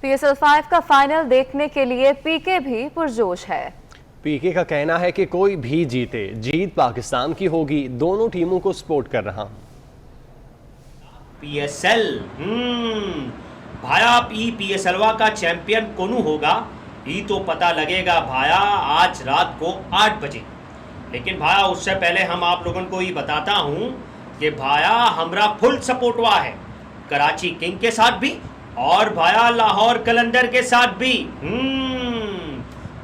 PSL 5 का final देखने के लिए पीके भी पुरजोश है। पीके का कहना है कि कोई भी जीते, जीत पाकिस्तान की होगी। दोनों टीमों को सपोर्ट कर रहा हूं। PSL भाया PSLवा का चैंपियन कोनू होगा ये तो पता लगेगा भाया आज रात को 8 बजे। लेकिन भाया उससे पहले हम आप लोगों को ये बताता हूँ कि भाया हमरा फुल सपोर्ट हुआ है कराची किंग के साथ भी और भाया लाहौर कलंदर के साथ भी।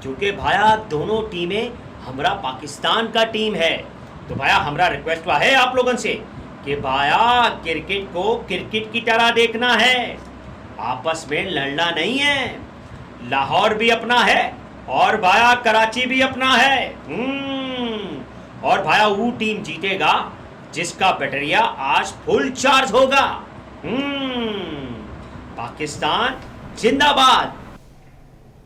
क्योंकि भाया दोनों टीमें हमरा पाकिस्तान का टीम है। तो भाया हमरा रिक्वेस्ट हुआ है आप लोगों से कि भाया क्रिकेट को क्रिकेट की तरह देखना है, आपस में लड़ना नहीं है। लाहौर भी अपना है और भाया कराची भी अपना है। और भाया वो टीम जीतेगा जिसका बैटरिया आज फुल चार्ज होगा। पाकिस्तान जिंदाबाद।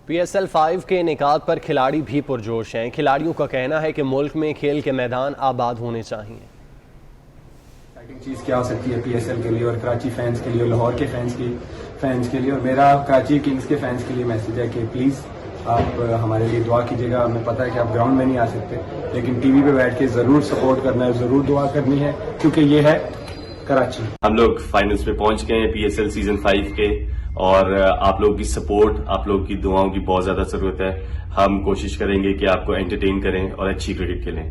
PSL 5 के इनेकाद पर खिलाड़ी भी पुरजोश हैं। खिलाड़ियों का कहना है कि मुल्क में खेल के मैदान आबाद होने चाहिए। एक्साइटिंग चीज़ क्या हो सकती है PSL के लिए और कराची फैंस के लिए और लाहौर के फैंस के लिए और मेरा कराची किंग्स के फैंस के लिए मैसेज है कि प्लीज़ आप हमारे लिए दुआ कीजिएगा। हमें पता है कि आप ग्राउंड में नहीं आ सकते, लेकिन टीवी पे बैठ के ज़रूर सपोर्ट करना है, ज़रूर दुआ करनी है, क्योंकि ये है कराची। हम लोग फाइनल्स में पहुंच गए हैं PSL सीजन 5 के और आप लोगों की सपोर्ट, आप लोगों की दुआओं की बहुत ज्यादा जरूरत है। हम कोशिश करेंगे कि आपको एंटरटेन करें और अच्छी क्रिकेट खेलें।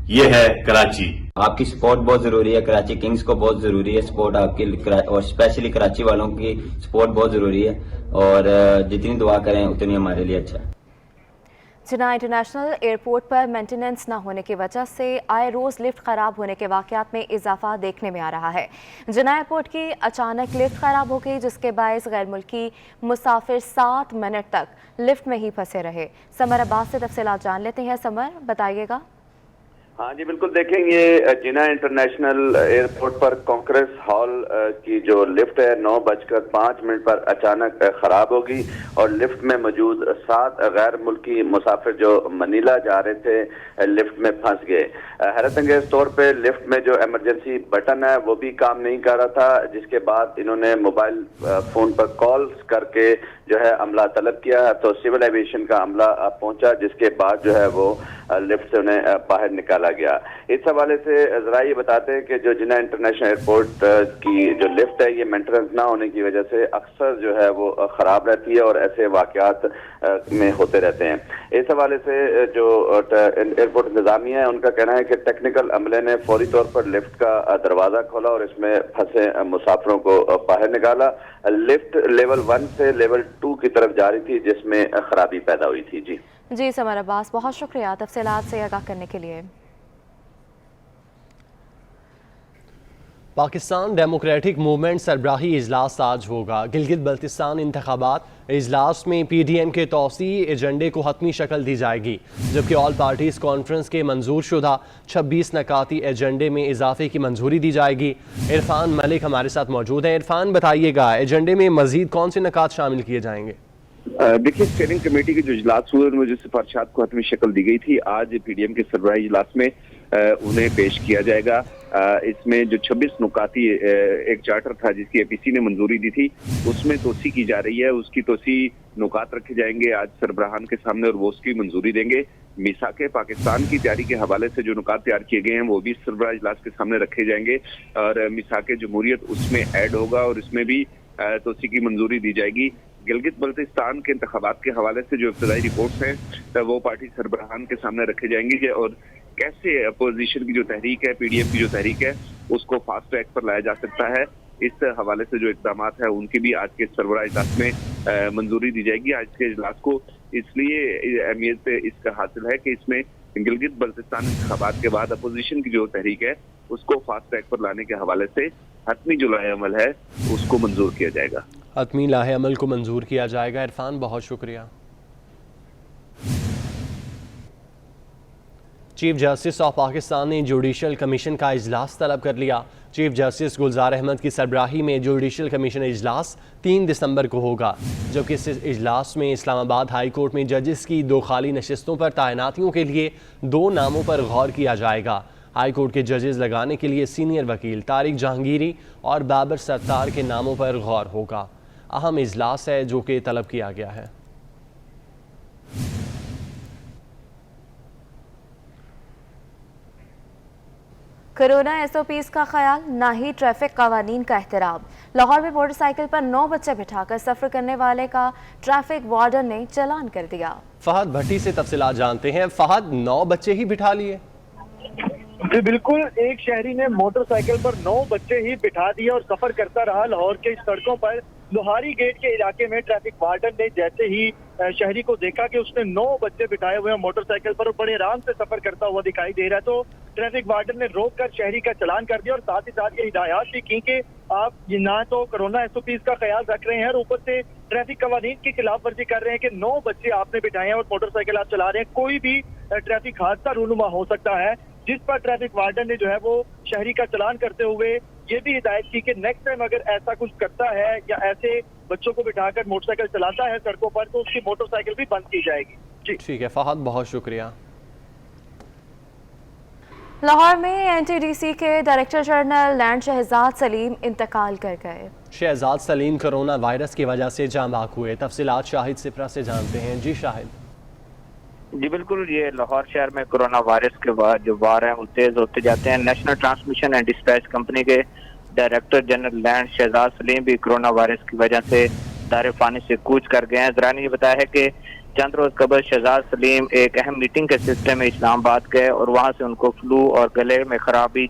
ये है कराची। आपकी सपोर्ट बहुत जरूरी है, कराची किंग्स को बहुत जरूरी है सपोर्ट आपकी, और स्पेशली कराची वालों की सपोर्ट बहुत जरूरी है और जितनी दुआ करें उतनी हमारे लिए अच्छा है। जिन्ना इंटरनेशनल एयरपोर्ट पर मेंटेनेंस न होने की वजह से आए रोज़ लिफ्ट ख़राब होने के वाक़यात में इजाफा देखने में आ रहा है। जिन्ना एयरपोर्ट की अचानक लिफ्ट ख़राब हो गई, जिसके बायस गैर मुल्की मुसाफिर 7 मिनट तक लिफ्ट में ही फंसे रहे। समर अब्बास से तफसीलात जान लेते हैं। समर, बताइएगा। हाँ जी बिल्कुल, देखें ये जिन्ना इंटरनेशनल एयरपोर्ट पर कॉन्फ्रेंस हॉल की जो लिफ्ट है 9:05 पर अचानक खराब हो गई और लिफ्ट में मौजूद 7 गैर मुल्की मुसाफिर जो मनीला जा रहे थे लिफ्ट में फंस गए। हैरत अंगेज तौर पे लिफ्ट में जो इमरजेंसी बटन है वो भी काम नहीं कर रहा था, जिसके बाद इन्होंने मोबाइल फोन पर कॉल्स करके जो है अमला तलब किया तो सिविल एविएशन का अमला पहुंचा, जिसके बाद जो है वो लिफ्ट से उन्हें बाहर निकाला गया। इस हवाले से जरा ये बताते हैं कि जो जिन्ना इंटरनेशनल एयरपोर्ट की जो लिफ्ट है ये मेंटेनेंस ना होने की वजह से अक्सर जो है वो खराब रहती है और ऐसे वाकयात में होते रहते हैं। इस हवाले से जो एयरपोर्ट इंतजामिया है उनका कहना है कि टेक्निकल अमले ने फौरी तौर पर लिफ्ट का दरवाजा खोला और इसमें फंसे मुसाफिरों को बाहर निकाला। लिफ्ट लेवल 1 से लेवल 2 की तरफ जा रही थी, जिसमें खराबी पैदा हुई थी। जी समर अब्बास, बहुत शुक्रिया तफसीलात से आगाह करने के लिए। पाकिस्तान डेमोक्रेटिक मूवमेंट सरबराही इजलास आज होगा। गिलगित बल्तिस्तान इंतखाबात इजलास में PDM के तौसी एजेंडे को हतमी शक्ल दी जाएगी, जबकि ऑल पार्टीज कॉन्फ्रेंस के मंजूर शुदा 26 नकाती एजेंडे में इजाफे की मंजूरी दी जाएगी। इरफान मलिक हमारे साथ मौजूद हैं। इरफान, बताइएगा एजेंडे में मजीद कौन से नकात शामिल किए जाएंगे? देखिए, स्टेयरिंग कमेटी के जो इजलास हुए उनमें जो सिफारिशात को हतमी शक्ल दी गई थी, आज PDM के सरबराही इजलास में उन्हें पेश किया जाएगा। इसमें जो 26 नुकाती एक चार्टर था जिसकी APC ने मंजूरी दी थी, उसमें तोसी की जा रही है। उसकी तोसी नुकात रखे जाएंगे आज सरबराहान के सामने और वो उसकी मंजूरी देंगे। मिसाके पाकिस्तान की तैयारी के हवाले से जो नुकात तैयार किए गए हैं वो भी सरबराह इजलास के सामने रखे जाएंगे और मिसाके जमहूरियत उसमें ऐड होगा और इसमें भी तोसी की मंजूरी दी जाएगी। गिलगित बल्तिस्तान के इंतखाबात के हवाले से जो इब्तदाई रिपोर्ट्स हैं वो पार्टी सरबराहान के सामने रखे जाएंगे और कैसे अपोजिशन की जो तहरीक है, PDM की जो तहरीक है, उसको फास्ट ट्रैक पर लाया जा सकता है। इस हवाले से जो इक़दाम है उनकी भी आज के सरबराह इजलास में मंजूरी दी जाएगी। आज के इजलास को इसलिए अहमियत इसका हासिल है कि इसमें गिलगित बल्तिस्तान इंतखाबात के बाद अपोजिशन की जो तहरीक है उसको फास्ट ट्रैक पर लाने के हवाले से हतमी जो लाहे अमल है उसको मंजूर किया जाएगा। हतमी लाहे अमल को मंजूर किया जाएगा। इरफान, बहुत शुक्रिया। चीफ जस्टिस ऑफ पाकिस्तान ने जुडिशल कमीशन का इजलास तलब कर लिया। चीफ जस्टिस गुलजार अहमद की सरबराही में जुडिशल कमीशन इजलास 3 दिसंबर को होगा, जबकि इस इजलास में इस्लामाबाद हाई कोर्ट में जजेस की 2 खाली नशिस्तों पर तैनातियों के लिए 2 नामों पर गौर किया जाएगा। हाई कोर्ट के जजेस लगाने के लिए सीनियर वकील तारिक जहांगीरी और बाबर सत्तार के नामों पर गौर होगा। अहम इजलास है जो कि तलब किया गया है। कोरोना SOPs का ख्याल, ना ही ट्रैफिक कवानीन का एहतराम। लाहौर में मोटरसाइकिल पर 9 बच्चे बिठाकर सफर करने वाले का ट्रैफिक वार्डन ने चालान कर दिया। फहद भट्टी से तफसीलात जानते हैं। फहद, 9 बच्चे ही बिठा लिए? जी बिल्कुल, एक शहरी ने मोटरसाइकिल पर 9 बच्चे ही बिठा दिए और सफर करता रहा। लाहौर के सड़कों पर लोहारी गेट के इलाके में ट्रैफिक वार्डन ने जैसे ही शहरी को देखा कि उसने 9 बच्चे बिठाए हुए हैं मोटरसाइकिल पर और बड़े आराम से सफर करता हुआ दिखाई दे रहा है, तो ट्रैफिक वार्डन ने रोक कर शहरी का चालान कर दिया और साथ ही साथ ये हिदायत भी की कि आप ना तो कोरोना SOPs का ख्याल रख रहे हैं और ऊपर से ट्रैफिक कवानीन की खिलाफ वर्जी कर रहे हैं कि 9 बच्चे आपने बिठाए हैं और मोटरसाइकिल आप चला रहे हैं, कोई भी ट्रैफिक हादसा रूनुमा हो सकता है। जिस पर ट्रैफिक वार्डन ने जो है वो शहरी का चालान करते हुए ये भी हिदायत की कि नेक्स्ट टाइम अगर ऐसा कुछ करता है या ऐसे बच्चों को बिठाकर मोटरसाइकिल चलाता है सड़कों पर तो उसकी मोटरसाइकिल भी बंद की जाएगी। जी ठीक है फहद, बहुत शुक्रिया। लाहौर में NTDC के director general land Shahzad Saleem इंतकाल कर गए। शहजाद सलीम कोरोना वायरस की वजह से जाँ बाक हुए। तफसीलात शाहिद सिपरा से जानते हैं। जी शाहिद। जी बिल्कुल, ये लाहौर शहर में कोरोना वायरस के बाद जो वार हैं वो तेज होते जाते हैं। National transmission and dispatch company के director general land Shahzad Salim भी कोरोना वायरस की वजह से दारे फानी से कूच कर गए हैं। जरा ने ये बताया है कि चंद रोज कबल शहजाद सलीम एक अहम मीटिंग के सिलसिले में इस्लामाबाद गए और वहां से उनको फ्लू और गले में खराबी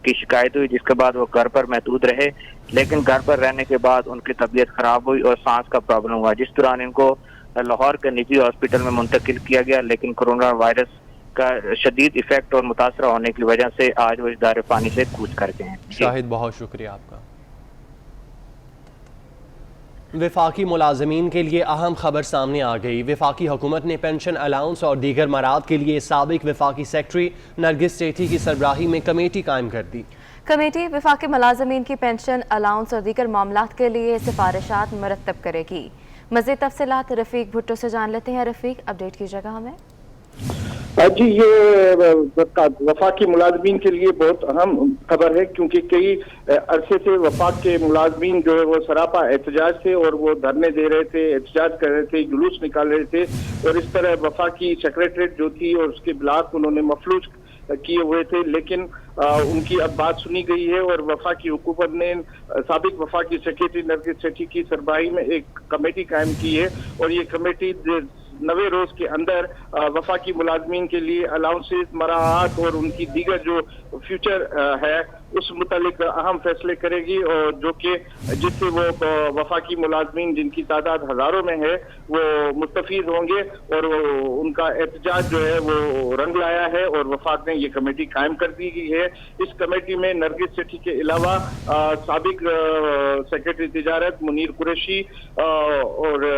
की शिकायत हुई, जिसके बाद वो घर पर महदूद रहे, लेकिन घर पर रहने के बाद उनकी तबीयत खराब हुई और सांस का प्रॉब्लम हुआ, जिस दौरान इनको लाहौर के निजी हॉस्पिटल में मुंतकिल किया गया, लेकिन कोरोना वायरस का शदीद इफेक्ट और मुतासरा होने की वजह से आज वो इस दायरे पानी से कूच कर गए हैं। शाहिद, बहुत शुक्रिया आपका। वफाकी मुलाजमीन के लिए अहम खबर सामने आ गई। वफाकी हुकूमत ने पेंशन अलाउंस और दीगर मराद के लिए साबिक वफाकी सेक्रेटरी नरगिस सेठी की सरबराही में कमेटी कायम कर दी। कमेटी वफाकी मुलाजमीन की पेंशन अलाउंस और दीगर मामलात के लिए सिफारिशात मुरतब करेगी। मज़ीद तफसीलात रफ़ीक भुट्टो से जान लेते हैं। रफ़ीक, अपडेट कीजिएगा हमें। जी, ये वफाकी मुलाजमीन के लिए बहुत अहम खबर है क्योंकि कई अरसे से वफाक के मुलाजमीन जो है वो सरापा एहतजाज थे और वो धरने दे रहे थे, एहतजाज कर रहे थे, जुलूस निकाल रहे थे और इस तरह वफाकी सेक्रेटरीट जो थी और उसके ब्लॉक उन्होंने मफलूज किए हुए थे, लेकिन उनकी अब बात सुनी गई है और वफाकी हुकूमत ने साबिक वफाकी सेक्रेटरी नरगिस सेठी की सरबराही में एक कमेटी कायम की है और ये कमेटी 90 रोज के अंदर वफाकी मुलाजमीन के लिए अलाउंसेस, मराहत और उनकी दीगर जो फ्यूचर है उस मुतालिक अहम फैसले करेगी और जो कि जिससे वो वफाकी मुलाजमीन जिनकी तादाद हजारों में है वो मुस्तफीद होंगे और उनका एहतजाज जो है वो रंग लाया है और वफाक ने ये कमेटी कायम कर दी गई है। इस कमेटी में नरगिस सेठी के अलावा साबिक सेक्रेटरी तिजारत मुनीर कुरैशी और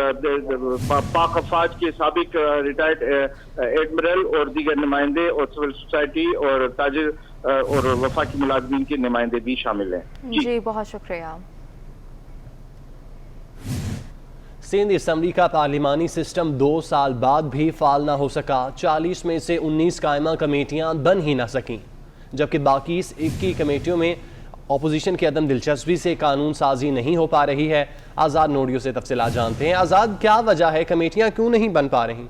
पाक अफवाज के साबिक रिटायर्ड एडमिरल और दीगर नुमाइंदे और सिविल सोसाइटी और ताजिर और वफाकी मुलाजमीन के नुमाइंदे भी शामिल हैं। जी बहुत शुक्रिया। सिंध असम्बली का पार्लिमानी सिस्टम 2 साल बाद भी फाल ना हो सका। 40 में से 19 कायमा कमेटियां बन ही ना सकीं, जबकि बाकी 21 कमेटियों में अपोजिशन की अदम दिलचस्पी से कानून साजी नहीं हो पा रही है। आज़ाद नोडियो से तफसीलात जानते हैं। आज़ाद, क्या वजह है, कमेटियां क्यों नहीं बन पा रही?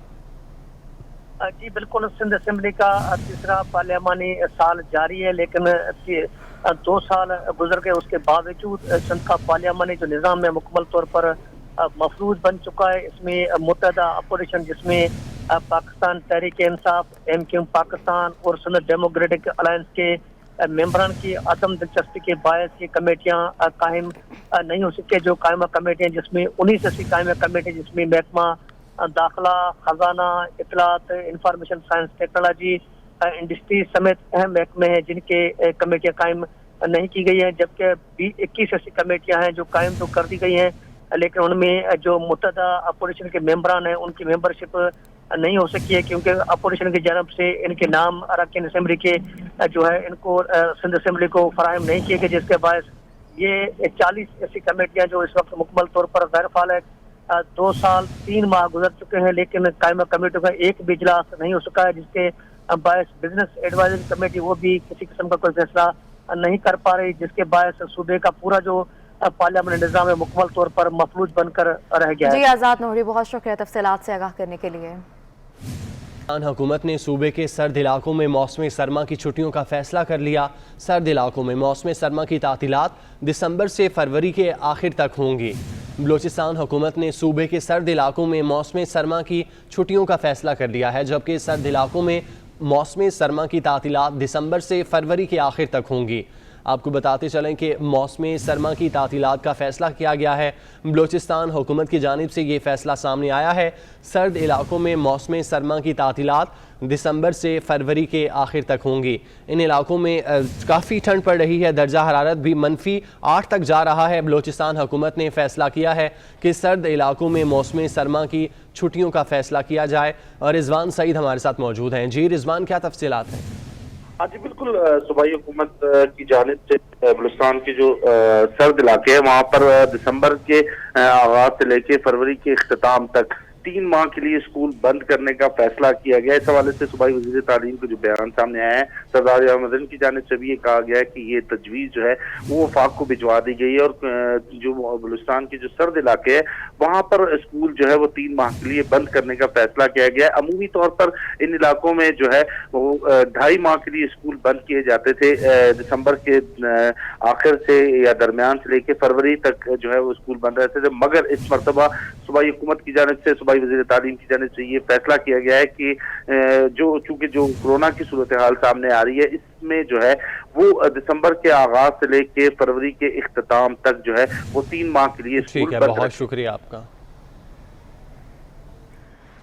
जी बिल्कुल, सिंध असेंबली का तीसरा पार्लियामानी साल जारी है, लेकिन 2 साल गुजर गए, उसके बावजूद सिंध का पार्लियामानी जो निज़ाम है मुकम्मल तौर पर मफलूज बन चुका है। इसमें मुत्तहदा अपोजिशन जिसमें पाकिस्तान तहरीक इंसाफ, MQM पाकिस्तान और सिंध डेमोक्रेटिक अलायंस के मेंबरान की अदम दिलचस्पी के बायस ये कमेटियाँ कायम नहीं हो सके। जो कायमा कमेटियाँ जिसमें 19 ऐसी कायमा कमेटी जिसमें महकमा दाखिला, खजाना, इतलात, इंफॉर्मेशन साइंस टेक्नोलॉजी, इंडस्ट्री समेत अहम महकमे हैं जिनके कमेटियां कायम नहीं की गई हैं, जबकि 21 ऐसी कमेटियां हैं जो कायम तो कर दी गई हैं, लेकिन उनमें जो मुत्तहदा अपोजिशन के मेंबरान हैं उनकी मेंबरशिप नहीं हो सकी है क्योंकि अपोजिशन की जानब से इनके नाम अरकान असेंबली के जो है इनको सिंध असेंबली को फराहम नहीं किए गए, जिसके बायस ये 40 ऐसी कमेटियां जो इस वक्त मुकम्मल तौर पर गैर फाल है। 2 साल 3 माह गुजर चुके हैं, लेकिन कायमा कमेटियों का एक भी इजलास नहीं हो सका है, जिसके बायस बिजनेस एडवाइजरी कमेटी वो भी किसी किस्म का कोई फैसला नहीं कर पा रही, जिसके बायस सूबे का पूरा जो पार्लियामानी निज़ाम में मुकम्मल तौर पर मफलूज बनकर रह गया है। जी आज़ाद नूरी, बहुत शुक्रिया तफसीलात से आगाह करने के लिए। हुकूमत ने सूबे के सर्द इलाकों में मौसम सरमा की छुट्टियों का फैसला कर लिया। सर्द इलाकों में मौसम सरमा की तातीलात दिसंबर से फरवरी के आखिर तक होंगी। बलूचिस्तान हुकूमत ने सूबे के सर्द इलाकों में मौसम सरमा की छुट्टियों का फैसला कर लिया है, जबकि सर्द इलाकों में मौसम सरमा की तातीलात दिसंबर से फरवरी के आखिर तक होंगी। आपको बताते चलें कि मौसम सरमा की तातीलात का फ़ैसला किया गया है। बलूचिस्तान हुकूमत की जानिब से ये फ़ैसला सामने आया है। सर्द इलाकों में मौसम सरमा की तातीलात दिसंबर से फरवरी के आखिर तक होंगी। इन इलाकों में काफ़ी ठंड पड़ रही है, दर्जा हरारत भी -8 तक जा रहा है। बलूचिस्तान हुकूमत ने फ़ैसला किया है कि सर्द इलाकों में मौसम सरमा की छुट्टियों का फ़ैसला किया जाए। और रिजवान सईद हमारे साथ मौजूद हैं। जी रिजवान, क्या तफसीलात हैं? हाँ जी बिल्कुल, सूबाई हुकूमत की जानिब से बलूचिस्तान के जो सर्द इलाके हैं वहाँ पर दिसंबर के आगाज से लेके फरवरी के इख्तिताम तक 3 माह के लिए स्कूल बंद करने का फैसला किया गया। इस हवाले से सूबाई वज़ीर तालीम का जो बयान सामने आया है, सरदार अहमद की जानिब से भी ये कहा गया है कि ये तजवीज़ जो है वो वफाक को भिजवा दी गई है और जो बलूचिस्तान के जो सर्द इलाके हैं वहाँ पर स्कूल जो है वो 3 माह के लिए बंद करने का फैसला किया गया है। अमूमी तौर पर इन इलाकों में जो है वो 2.5 माह के लिए स्कूल बंद किए जाते थे। दिसंबर के आखिर से या दरमियान से लेके फरवरी तक जो है वो स्कूल बंद रहते थे, मगर इस मरतबा सूबाई हुकूमत की जानिब से, सूबाई वज़ीर तालीम की जानिब से ये फैसला किया गया है कि चूंकि जो कोरोना की सूरत हाल सामने आ रही है, इसमें जो है वो दिसंबर के आगाज से लेके फरवरी के इख्तिताम तक जो है वो 3 माह के लिए ठीक है, बहुत शुक्रिया आपका।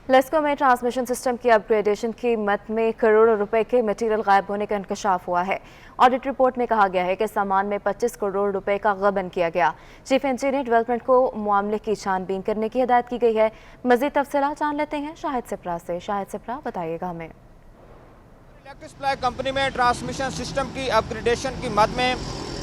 लेस्को में ट्रांसमिशन सिस्टम की अपग्रेडेशन की कीमत में करोड़ों रुपए के मटेरियल गायब होने का इंकशाफ हुआ है। ऑडिट रिपोर्ट में कहा गया है कि सामान में 25 करोड़ रुपए का गबन किया गया। चीफ इंजीनियर डेवलपमेंट को मामले की छानबीन करने की हिदायत की गई है। मजीद तफसीलात जान लेते हैं शाहिद सिप्रा से। शाहिद सिप्रा, बताइएगा हमें। इलेक्ट्रिक सप्लाई कंपनी में ट्रांसमिशन सिस्टम की अपग्रेडेशन की मद में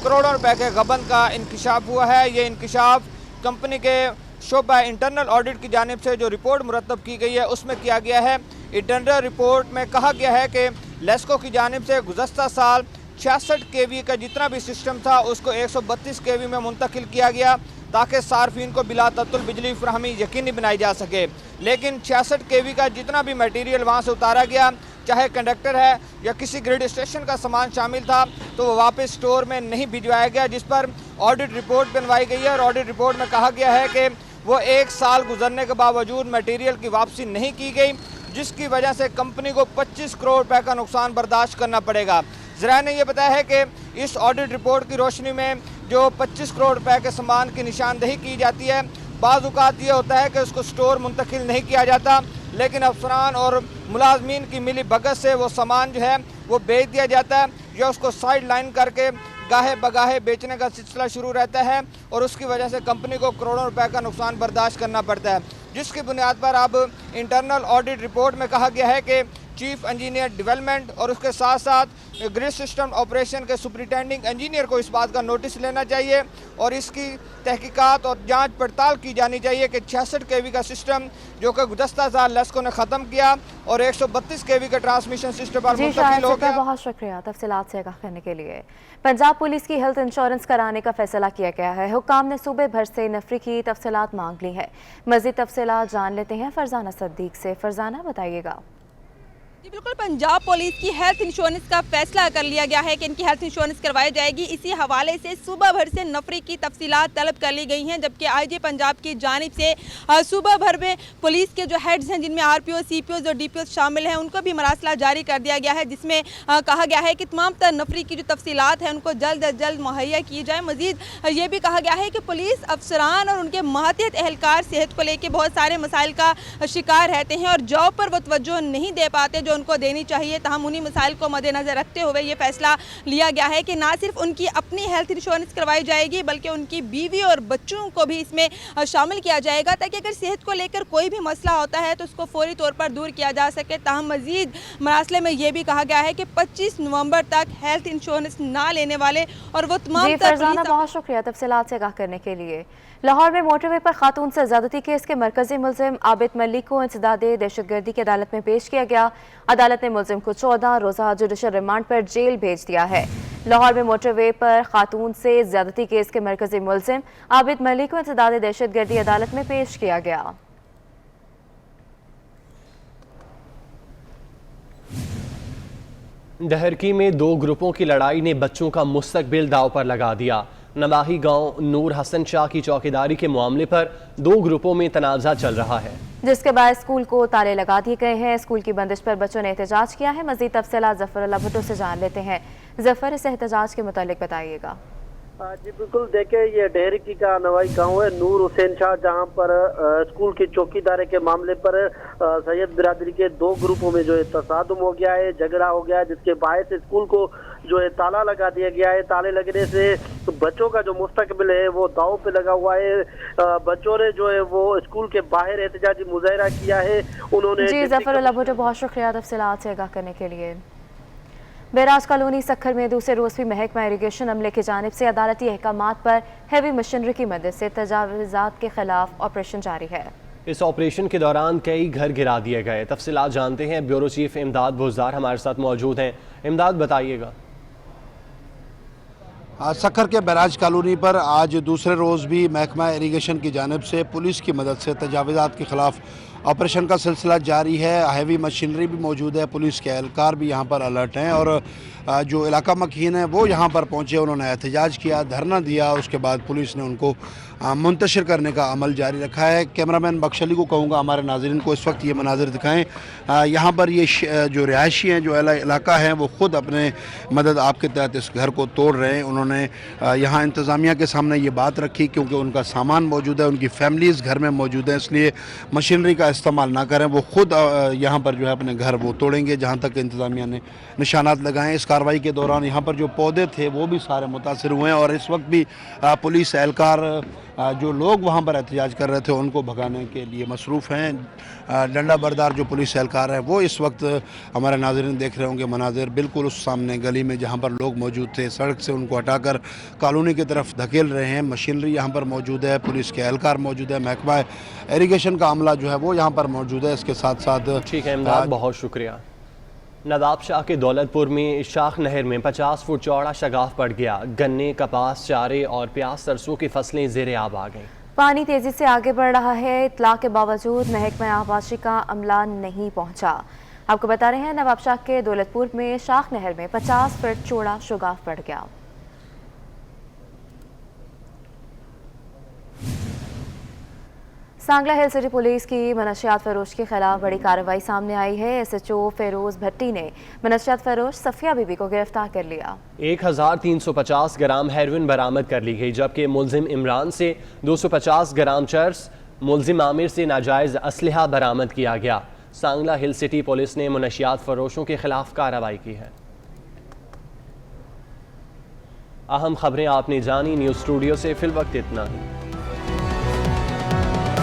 करोड़ों रुपए के गबन का इंकशाफ हुआ है। ये इंकशाफ कंपनी के शोबा इंटरनल ऑडिट की जानिब से जो रिपोर्ट मुरतब की गई है उसमें किया गया है। इंटरनल रिपोर्ट में कहा गया है कि लेस्को की जानिब से गुज़श्ता साल 66 kV का जितना भी सिस्टम था उसको 132 kV में मुंतकिल किया गया ताकि सार्फिन को बिला तत्तुल बिजली फराहमी यकीनी बनाई जा सके। लेकिन 66 kV का जितना भी मटीरियल वहाँ से उतारा गया, चाहे कंडक्टर है या किसी ग्रिड स्टेशन का सामान शामिल था, तो वो वापस स्टोर में नहीं भिजवाया गया, जिस पर ऑडिट रिपोर्ट बनवाई गई है। और ऑडिट रिपोर्ट में कहा गया है कि वो 1 साल गुजरने के बावजूद मटेरियल की वापसी नहीं की गई, जिसकी वजह से कंपनी को 25 करोड़ रुपए का नुकसान बर्दाश्त करना पड़ेगा। ज़रा ने यह बताया है कि इस ऑडिट रिपोर्ट की रोशनी में जो 25 करोड़ रुपए के सामान की निशानदही की जाती है, बाज़ औक़ात ये होता है कि उसको स्टोर मुंतकिल नहीं किया जाता, लेकिन अफसरान और मुलाजमीन की मिली भगत से वो सामान जो है वो बेच दिया जाता है या उसको साइड लाइन करके गाहे बगाहे बेचने का सिलसिला शुरू रहता है और उसकी वजह से कंपनी को करोड़ों रुपए का नुकसान बर्दाश्त करना पड़ता है, जिसकी बुनियाद पर अब इंटरनल ऑडिट रिपोर्ट में कहा गया है कि चीफ इंजीनियर डेवलपमेंट और उसके साथ साथ ग्रिड सिस्टम ऑपरेशन के सुपरिटेंडिंग इंजीनियर को इस बात का नोटिस लेना चाहिए और इसकी तहकीकात और जांच पड़ताल की जानी चाहिए कि 66 kV का सिस्टम जो कि गुज़श्ता साल लेस्को ने ख़त्म किया और 132 kV का ट्रांसमिशन सिस्टम पर मुंतकिल हो गया। बहुत शुक्रिया तफसीलात से आगाह करने के लिए। पंजाब पुलिस की हेल्थ इंश्योरेंस कराने का फैसला किया गया है। हुकाम ने सूबे भर से नफरी की तफसीलात मांग ली है। मज़ीद तफसीलात जान लेते हैं फरजाना सद्दीक से। फरजाना, बताइएगा। जी बिल्कुल, पंजाब पुलिस की हेल्थ इंश्योरेंस का फैसला कर लिया गया है कि इनकी हेल्थ इंश्योरेंस करवाई जाएगी। इसी हवाले से सूबा भर से नफरी की तफसीलात तलब कर ली गई हैं, जबकि आईजी पंजाब की जानिब से सूबा भर में पुलिस के जो हेड्स हैं, जिनमें आरपीओ, सीपीओ और डीपीओ शामिल हैं, उनको भी मरासला जारी कर दिया गया है, जिसमें कहा गया है कि तमाम तर नफरी की जो तफसीलात हैं उनको जल्द अज जल्द मुहैया की जाए। मजीद ये भी कहा गया है कि पुलिस अफसरान और उनके मातहत एहलकार सेहत को लेकर बहुत सारे मसाइल का शिकार रहते हैं और जॉब पर वो तवज्जो नहीं दे पाते जो उनको देनी चाहिए। तहम उन्हीं मसाइल को मद्देनजर रखते हुए ये फैसला लिया गया है कि ना सिर्फ उनकी अपनी हेल्थ इंश्योरेंस करवाई जाएगी बल्कि उनकी बीवी और बच्चों को भी इसमें शामिल किया जाएगा, ताकि अगर सेहत को लेकर कोई भी मसला होता है तो उसको फौरी तौर पर दूर किया जा सके। तहम मजीद मरासले में ये भी कहा गया है कि 25 नवंबर तक हेल्थ इंश्योरेंस ना लेने वाले और वो तमाम बहुत शुक्रिया तफसीलात से आगाह करने के लिए। लाहौर में मोटरवे पर खातून से ज़्यादती केस के मरकजी मुलजिम आबिद मलिक को इंसदादे दहशतगर्दी की अदालत में पेश किया गया। अदालत ने मुलजिम को 14 रोज़ा जुडिशल रिमांड पर जेल भेज दिया है। लाहौर में मोटरवे पर खातून से ज्यादती केस के मरकजी मुलजिम आबिद मलिक को इंसदाद दहशतगर्दी अदालत में पेश किया गया। दहरकी में दो ग्रुपों की लड़ाई ने बच्चों का मुस्तकबिल दांव पर लगा दिया। नवाही गांव नूर हसन शाह की चौकीदारी के मामले पर दो ग्रुपों में तनाज़ा चल रहा है, जिसके बाद स्कूल को ताले लगा दिए गए हैं। स्कूल की बंदिश पर बच्चों ने एहतजाज किया है। मजीद तफसीलात जफरुल्लाह भुट्टो से जान लेते हैं। जफर, इस एहतजाज के मुतालिक बताइएगा। जी बिल्कुल, देखे ये डेहरकी का नवाई गांव है नूर हुसैन शाह, जहां पर स्कूल की चौकीदारी के मामले पर सैयद बिरादरी के दो ग्रुपों में जो है तसादुम हो गया है, झगड़ा हो गया है, जिसके बायस स्कूल को जो है ताला लगा दिया गया है। ताले लगने से बच्चों का जो मुस्तकबिल है वो दाव पे लगा हुआ है। बच्चों ने जो है वो स्कूल के बाहर एहतजाजी मुजाहरा किया है। उन्होंने जी जफरुल्लाह भुट्टो, बहुत शुक्रिया तफसीलात से आगाह करने के लिए। बैराज कॉलोनी सक्खर में दूसरे रोज भी महकमा इरिगेशन अमले की जानिब से अदालती अहकामात पर हैवी मशीनरी की मदद से तजावुज़ात के खिलाफ ऑपरेशन जारी है। इस ऑपरेशन के दौरान कई घर गिरा दिए गए। तफसीलात जानते हैं, ब्यूरो चीफ इमदाद भुजदार हमारे साथ मौजूद हैं। इमदाद, बताइएगा। सक्खर के बैराज कॉलोनी पर आज दूसरे रोज़ भी महकमा इरिगेशन की जानिब से पुलिस की मदद से तजावुज़ात के ख़िलाफ़ ऑपरेशन का सिलसिला जारी है। हैवी मशीनरी भी मौजूद है, पुलिस के एहलकार भी यहाँ पर अलर्ट हैं और जो इलाका मकीन है वो यहाँ पर पहुँचे, उन्होंने एहतजाज किया, धरना दिया। उसके बाद पुलिस ने उनको मुंतशिर करने का अमल जारी रखा है। कैमरामैन बख्श अली को कहूँगा हमारे नाज़रीन को इस वक्त ये मनाजिर दिखाएं। यहाँ पर ये जो रिहायशी हैं, जो इलाका है, वो ख़ुद अपने मदद आपके तहत इस घर को तोड़ रहे हैं। उन्होंने यहाँ इंतज़ामिया के सामने ये बात रखी क्योंकि उनका सामान मौजूद है, उनकी फैमिलीज़ घर में मौजूद है, इसलिए मशीनरी का इस्तेमाल ना करें। वो ख़ुद यहाँ पर जो है अपने घर वो तोड़ेंगे जहाँ तक इंतज़ामिया ने निशानात लगाएँ। इस कार्रवाई के दौरान यहाँ पर जो पौधे थे वो भी सारे मुतासिर हुए हैं और इस वक्त भी पुलिस एहलकार जो लोग वहाँ पर एहतजाज कर रहे थे उनको भगाने के लिए मसरूफ़ हैं। डंडा बरदार जो पुलिस एहलकार है वो इस वक्त हमारे नाज़रीन देख रहे होंगे मनाजिर, बिल्कुल उस सामने गली में जहाँ पर लोग मौजूद थे, सड़क से उनको हटाकर कॉलोनी की तरफ धकेल रहे हैं। मशीनरी यहाँ पर मौजूद है, पुलिस के एहलकार मौजूद है, महकमा इरिगेशन का अमला जो है वो यहाँ पर मौजूद है। इसके साथ साथ ठीक है इमदाद, बहुत शुक्रिया। नवाब शाह के दौलतपुर में शाख नहर में 50 फुट चौड़ा शगाफ पड़ गया। गन्ने, कपास, चारे और प्याज सरसों की फसलें ज़ेरे आब आ गईं। पानी तेजी से आगे बढ़ रहा है। इत्तला के बावजूद महकमा आबाशी का अमला नहीं पहुंचा। आपको बता रहे हैं नवाब शाह के दौलतपुर में शाख नहर में 50 फुट चौड़ा शगाफ पड़ गया। सांगला हिल सिटी पुलिस की मनशियात फरोश के खिलाफ बड़ी कार्रवाई सामने आई है। SHO फेरोज भट्टी ने मनशियात फरोश सफिया बीबी को गिरफ्तार कर लिया। 1350 ग्राम हेरोइन बरामद कर ली गई, जबकि मुलजिम इमरान से 250 ग्राम चर्स, मुलजिम आमिर से नाजायज असलहा बरामद किया गया। सांगला हिल सिटी पुलिस ने मनशियात फरोशों के खिलाफ कार्रवाई की है। अहम खबरें आपने जानी। न्यूज़ स्टूडियो से फिल वक्त इतना ही।